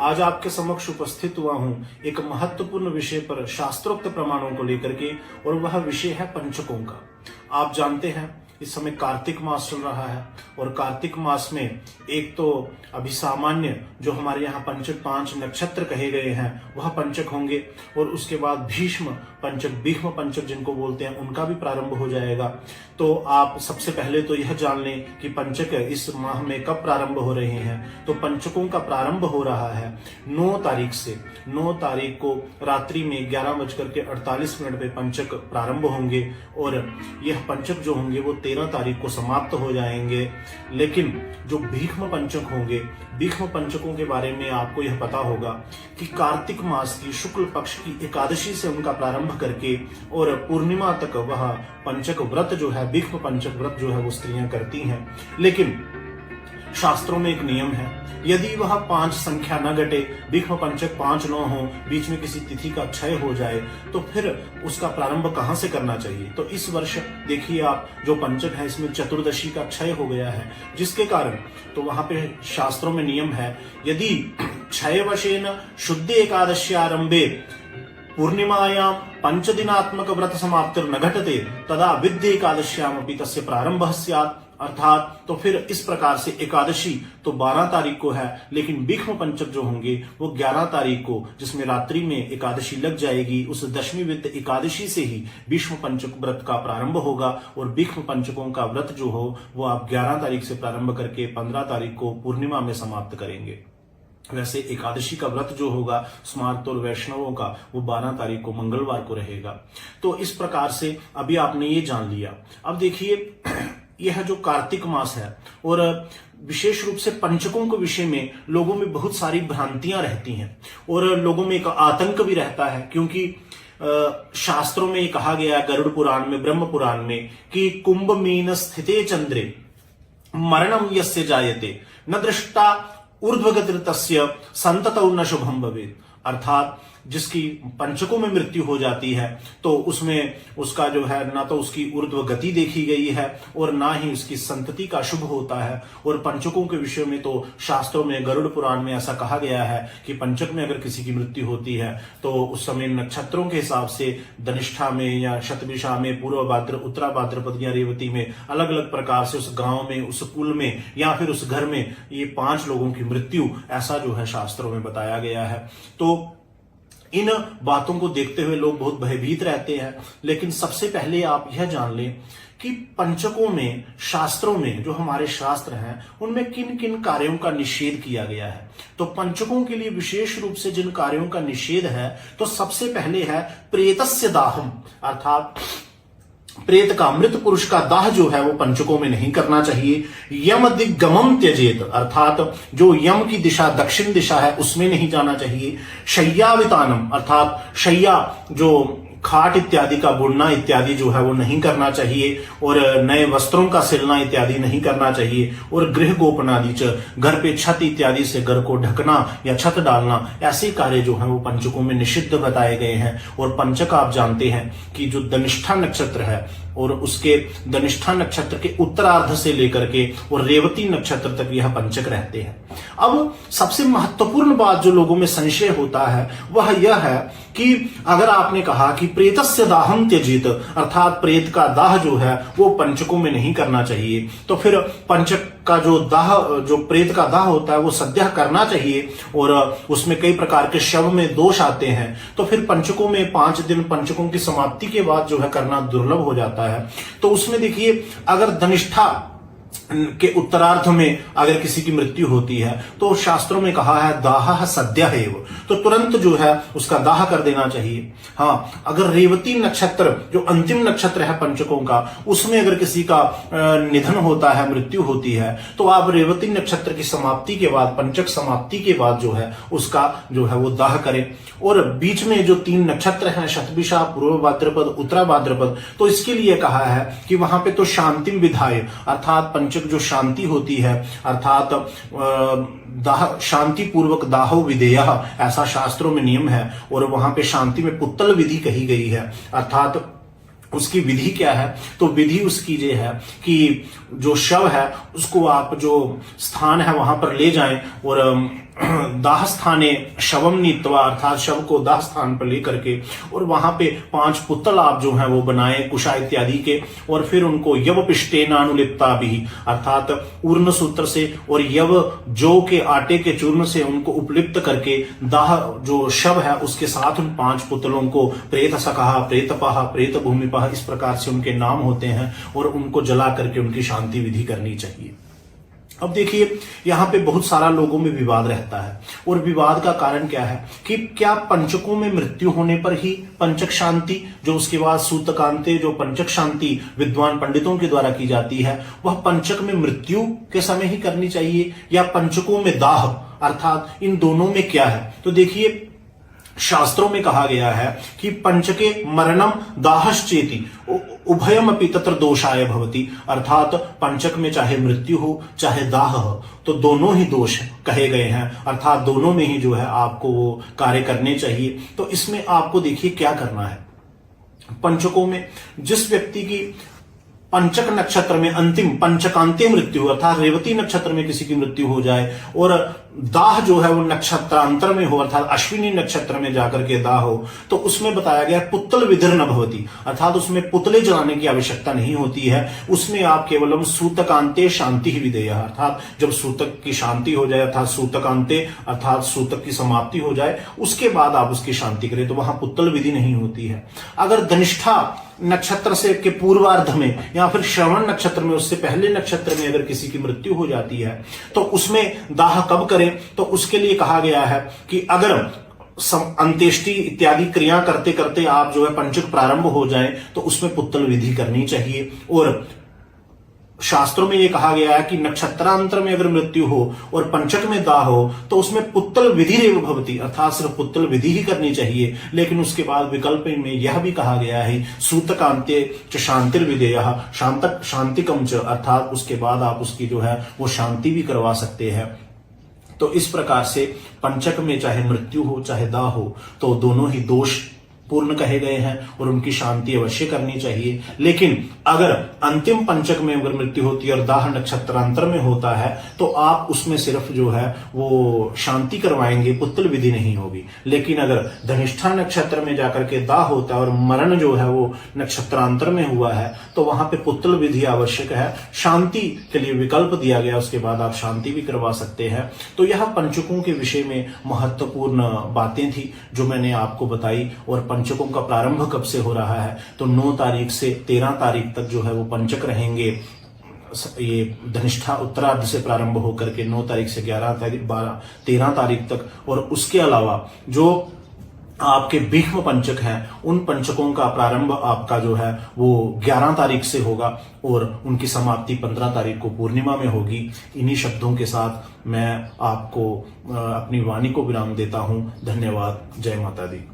आज आपके समक्ष उपस्थित हुआ हूं एक महत्वपूर्ण विषय पर शास्त्रोक्त प्रमाणों को लेकर के, और वह विषय है पंचकों का। आप जानते हैं इस समय कार्तिक मास चल रहा है, और कार्तिक मास में एक तो अभी सामान्य जो हमारे यहाँ पंचक 5 नक्षत्र कहे गए हैं वह पंचक होंगे, और उसके बाद भीष्म पंचक, भीष्म पंचक जिनको बोलते हैं, उनका भी प्रारंभ हो जाएगा। तो आप सबसे पहले तो यह जान लें कि पंचक इस माह में कब प्रारंभ हो रहे हैं। तो पंचकों का प्रारंभ हो रहा है 9 तारीख से। 9 तारीख को रात्रि में 11:48 पे पंचक प्रारंभ होंगे, और यह पंचक जो होंगे वो 13 तारीख को समाप्त हो जाएंगे। लेकिन जो भीष्म पंचक होंगे, भीष्म पंचकों के बारे में आपको यह पता होगा कि कार्तिक मास की शुक्ल पक्ष की एकादशी से उनका प्रारंभ करके और पूर्णिमा तक वह पंचक व्रत जो है, भीष्म पंचक व्रत जो है वो स्त्रियां करती हैं। लेकिन शास्त्रों में एक नियम है, यदि वह 5 संख्या न घटे, भीष्म पंचक 5 न हो, बीच में किसी तिथि का क्षय हो जाए, तो फिर उसका प्रारंभ कहां से करना चाहिए। तो इस वर्ष देखिए आप, जो पंचक है इसमें चतुर्दशी का क्षय हो गया है, जिसके कारण तो वहां पे शास्त्रों में नियम है, यदि क्षयवशेन शुद्ध एकादशी आरंभे पूर्णिमायां 5 दिनात्मक व्रत समाप्तिर न घटते तदा विद्य एकादश्यामपि तस्य प्रारंभः स्यात्। अर्थात तो फिर इस प्रकार से एकादशी तो 12 तारीख को है, लेकिन भीष्म पंचक जो होंगे वो 11 तारीख को, जिसमें रात्रि में एकादशी लग जाएगी, उस दशमी विद्य एकादशी से ही भीष्म पंचक व्रत का प्रारंभ होगा। और भीष्म पंचकों का व्रत जो हो वो आप 11 तारीख से प्रारंभ करके 15 तारीख को पूर्णिमा में समाप्त करेंगे। वैसे एकादशी का व्रत जो होगा स्मार्त और वैष्णवों का, वो 12 तारीख को मंगलवार को रहेगा। तो इस प्रकार से अभी आपने ये जान लिया। अब देखिए, यह जो कार्तिक मास है, और विशेष रूप से पंचकों के विषय में लोगों में बहुत सारी भ्रांतियां रहती हैं, और लोगों में एक आतंक भी रहता है, क्योंकि शास्त्रों में कहा गया है, गरुड़ पुराण में, ब्रह्म पुराण में, कि कुंभ मीन स्थिते चंद्रे मरणम यस्य जायते न दृष्टा ऊर्ध्वगतिर तस्य संततौ न शुभम भवेत्। अर्थात जिसकी पंचकों में मृत्यु हो जाती है तो उसमें उसका जो है ना तो उसकी ऊर्ध्व गति देखी गई है और ना ही उसकी संतति का शुभ होता है। और पंचकों के विषय में तो शास्त्रों में, गरुड़ पुराण में ऐसा कहा गया है कि पंचक में अगर किसी की मृत्यु होती है तो उस समय नक्षत्रों के हिसाब से धनिष्ठा में या शतभिषा में, पूर्व भाद्र, उत्तरा भाद्रपद या रेवती में, अलग अलग प्रकार से उस गांव में, उस कुल में या फिर उस घर में ये 5 लोगों की मृत्यु, ऐसा जो है शास्त्रों में बताया गया है। तो इन बातों को देखते हुए लोग बहुत भयभीत रहते हैं। लेकिन सबसे पहले आप यह जान लें कि पंचकों में, शास्त्रों में, जो हमारे शास्त्र हैं उनमें किन किन कार्यों का निषेध किया गया है। तो पंचकों के लिए विशेष रूप से जिन कार्यों का निषेध है, तो सबसे पहले है प्रेतस्य दाहम, अर्थात प्रेत का, मृत पुरुष का दाह जो है वो पंचकों में नहीं करना चाहिए। यम दिग्गमम त्यजेत, अर्थात जो यम की दिशा दक्षिण दिशा है उसमें नहीं जाना चाहिए। शय्यावितानम, अर्थात शय्या जो खाट इत्यादि का बुनना इत्यादि जो है वो नहीं करना चाहिए, और नए वस्त्रों का सिलना इत्यादि नहीं करना चाहिए। और गृह गोपनादि च, घर पे छत इत्यादि से घर को ढकना या छत डालना, ऐसे कार्य जो है वो पंचकों में निषिद्ध बताए गए हैं। और पंचक आप जानते हैं कि जो धनिष्ठा नक्षत्र है और उसके धनिष्ठा नक्षत्र के उत्तरार्ध से लेकर के और रेवती नक्षत्र तक यह पंचक रहते हैं। अब सबसे महत्वपूर्ण बात जो लोगों में संशय होता है वह यह है कि अगर आपने कहा कि प्रेतस्य दाहम त्यजेत, अर्थात प्रेत का दाह जो है वो पंचकों में नहीं करना चाहिए, तो फिर पंचक का जो दाह, जो प्रेत का दाह होता है वो सद्यः करना चाहिए, और उसमें कई प्रकार के शव में दोष आते हैं, तो फिर पंचकों में 5 दिन पंचकों की समाप्ति के बाद जो है करना दुर्लभ हो जाता है। तो उसमें देखिए, अगर धनिष्ठा के उत्तरार्ध में अगर किसी की मृत्यु होती है तो शास्त्रों में कहा है दाह सद्यः एव, तो तुरंत जो है उसका दाह कर देना चाहिए। हाँ, अगर रेवती नक्षत्र जो अंतिम नक्षत्र है पंचकों का, उसमें अगर किसी का निधन होता है, मृत्यु होती है, तो आप रेवती नक्षत्र की समाप्ति के बाद, पंचक समाप्ति के बाद जो है उसका जो है वो दाह करें। और बीच में जो 3 नक्षत्र हैं, शतभिषा, पूर्व भाद्रपद, उत्तरा भाद्रपद, तो इसके लिए कहा है कि वहां पे तो शांतिम विधाय, अर्थात पंचक जो शांति होती है, अर्थात दाह, शांति पूर्वक दाहो विधेयः, ऐसा शास्त्रों में नियम है। और वहां पे शांति में पुत्तल विधि कही गई है, अर्थात उसकी विधि क्या है, तो विधि उसकी ये है कि जो शव है उसको आप जो स्थान है वहां पर ले जाएं और दाह स्थाने शवम नीत्वा, अर्थात शव को दाह स्थान पर लेकर के और वहां पे 5 पुतल आप जो हैं वो बनाए कुशा इत्यादि के, और फिर उनको यव पिष्टेनानुलिप्ता भी, अर्थात ऊर्ण सूत्र से और यव जौ के आटे के चूर्ण से उनको उपलिप्त करके दाह जो शव है उसके साथ उन 5 पुतलों को प्रेत सकहा, प्रेतपह, प्रेत भूमिपह, इस प्रकार से उनके नाम होते हैं, और उनको जला करके उनकी शांति विधि करनी चाहिए। अब देखिए यहां पे बहुत सारा लोगों में विवाद रहता है, और विवाद का कारण क्या है कि क्या पंचकों में मृत्यु होने पर ही पंचक शांति, जो उसके बाद सूतकांते जो पंचक शांति विद्वान पंडितों के द्वारा की जाती है, वह पंचक में मृत्यु के समय ही करनी चाहिए, या पंचकों में दाह, अर्थात इन दोनों में क्या है? तो देखिए शास्त्रों में कहा गया है कि पंचके मरणम दाहश्चेति उभयम अपि तत्र दोषाय भवति, अर्थात पंचक में चाहे मृत्यु हो चाहे दाह हो तो दोनों ही दोष कहे गए हैं, अर्थात दोनों में ही जो है आपको वो कार्य करने चाहिए। तो इसमें आपको देखिए क्या करना है। पंचकों में जिस व्यक्ति की पंचक नक्षत्र में अंतिम पंचकांते मृत्यु अर्थात रेवती नक्षत्र में किसी की मृत्यु हो जाए, और दाह जो है वो नक्षत्रांतर में हो, अर्थात अश्विनी नक्षत्र में जाकर के दाह हो, तो उसमें बताया गया पुतल विधिर न भवति, अर्थात उसमें पुतले जलाने की आवश्यकता नहीं होती है। उसमें आप केवलम सूतकांते शांति ही विधेय, अर्थात जब सूतक की शांति हो जाए, अर्थात सूतकांते अर्थात सूतक की समाप्ति हो जाए, उसके बाद आप उसकी शांति करें, तो वहां पुतल विधि नहीं होती है। अगर धनिष्ठा नक्षत्र से के पूर्वार्ध में या फिर श्रवण नक्षत्र में, उससे पहले नक्षत्र में अगर किसी की मृत्यु हो जाती है तो उसमें दाह कब करें? तो उसके लिए कहा गया है कि अगर अंत्येष्टि इत्यादि क्रिया करते करते आप जो है पंचक प्रारंभ हो जाए तो उसमें पुतल विधि करनी चाहिए। और शास्त्रों में यह कहा गया है कि नक्षत्रांतर में अगर मृत्यु हो और पंचक में दाह हो तो उसमें पुत्तल विधि रेव भवति, अर्थात सिर्फ पुत्तल विधि ही करनी चाहिए। लेकिन उसके बाद विकल्प में यह भी कहा गया है सूतकांते च शांतिर विधेयः शांतिकम च, अर्थात उसके बाद आप उसकी जो है वो शांति भी करवा सकते हैं। तो इस प्रकार से पंचक में चाहे मृत्यु हो चाहे दाह हो तो दोनों ही दोष पूर्ण कहे गए हैं और उनकी शांति अवश्य करनी चाहिए। लेकिन अगर अंतिम पंचक में अगर मृत्यु होती है और दाह नक्षत्रांतर में होता है तो आप उसमें सिर्फ जो है वो शांति करवाएंगे, पुत्तल विधि नहीं होगी। लेकिन अगर धनिष्ठा नक्षत्र में जाकर के दाह होता है और मरण जो है वो नक्षत्रांतर में हुआ है तो वहां पे पुत्तल विधि आवश्यक है। शांति के लिए विकल्प दिया गया, उसके बाद आप शांति भी करवा सकते हैं। तो यह पंचकों के विषय में महत्वपूर्ण बातें थी जो मैंने आपको बताई। और पंचकों का प्रारंभ कब से हो रहा है? तो 9 तारीख से 13 तारीख तक जो है वो पंचक रहेंगे। ये धनिष्ठा उत्तरार्ध से प्रारंभ होकर के 9 तारीख से 11 तारीख 13 तारीख तक, और उसके अलावा जो आपके भीष्म पंचक हैं उन पंचकों का प्रारंभ आपका जो है वो 11 तारीख से होगा और उनकी समाप्ति 15 तारीख को पूर्णिमा में होगी। इन्हीं शब्दों के साथ मैं आपको अपनी वाणी को विराम देता हूं। धन्यवाद। जय माता दी।